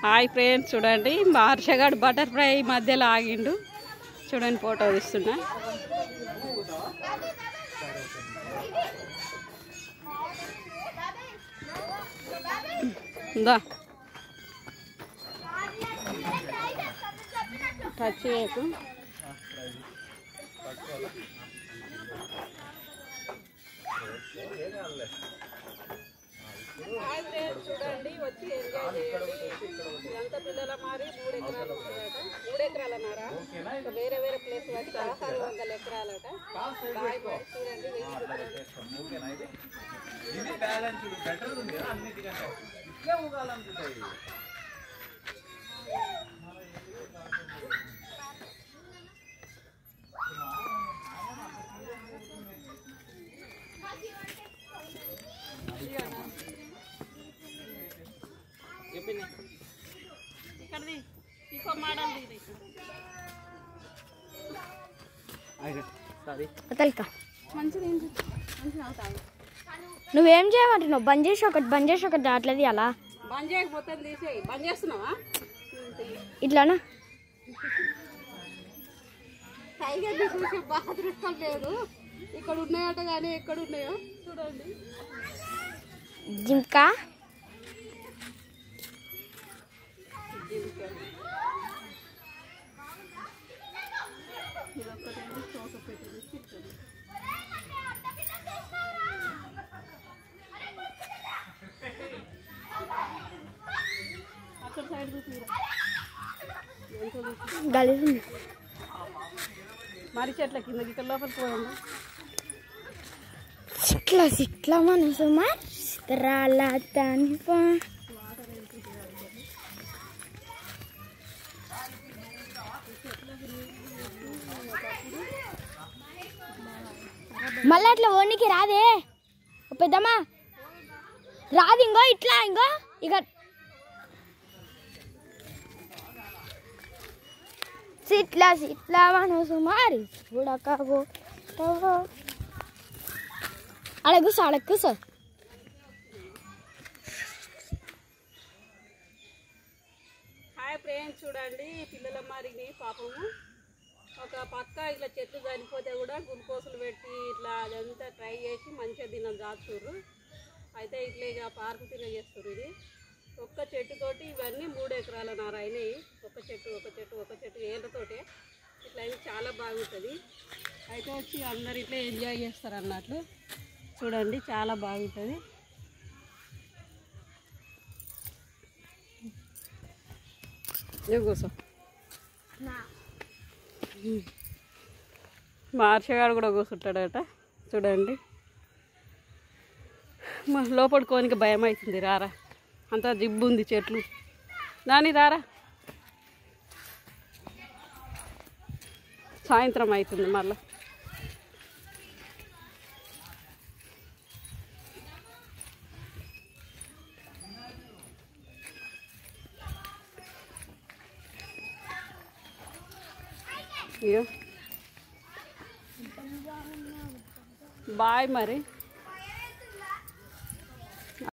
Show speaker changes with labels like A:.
A: Hi friends, చూడండి మా హర్షగాడు butterfly మధ్యలో ఆగిండు. చూడండి ఫోటో తీస్తున్నా. టచ్ చేయకు. చూడండి వచ్చి ఎంజాయ్ చేయండి. ఇదంతా పిల్లల మారి 3 ఎకరాలు ఉంటాయట. 3 ఎకరాలన్నారా, వేరే వేరే ప్లేస్ బట్టి 1600 ఎకరాలట. Bye bye. చూడండి ఇక్కడది ఇంకో మోడల్ మంచిది.
B: నువ్వేం చేయమంటున్నావు? బంద్ చేసి ఒకటి అట్లది అలా
A: బంద్ చేయకపోతే తీసేయి. బంద్ చేస్తున్నావా?
B: ఇట్లానా?
A: టైగర్ చూసే బాగా దృష్టం లేదు. ఇక్కడ ఉన్నాయట కానీ ఎక్కడ ఉన్నాయో చూడండి.
B: జింకా గలీజ్
A: మరి చెట్ల కింద ఇక్కడ లోపలికి పోయండి.
B: సిట్లా మనసు మళ్ళీ అట్లా ఓనికి రాదే పెద్దమ్మా, రాదు. ఇంకో ఇక సిట్లా మనసు మారి చూడకవో అడ కూసో.
A: హాయ్ ఫ్రెండ్స్, చూడండి పిల్లల మారిని పాపము ఒక పక్క ఇట్లా చెట్లు చనిపోతే కూడా గ్లూకోజులు పెట్టి ఇట్లా అదంతా ట్రై చేసి మంచిగా తినని దాచుర్రు. అయితే ఇట్లా ఇక పార్కు తినజేస్తారు. ఇది ఒక్క చెట్టుతోటి ఇవన్నీ 3 ఎకరాలన్నర అయినాయి. ఒక చెట్టు ఏళ్ళతోటే ఇట్లా అయితే చాలా బాగుంటుంది. అయితే వచ్చి అందరు ఇట్లా ఎంజాయ్ చేస్తారు అన్నట్లు. చూడండి చాలా బాగుంటుంది. కూర్చో. మా హర్షగాడు కూడా కూర్చుంటాడట. చూడండి మా లోపడుకోనికి భయం అవుతుంది. రారా, అంతా జిబ్బు ఉంది చెట్లు. దాని రారా, సాయంత్రం అవుతుంది మళ్ళా. బాయ్ మరి.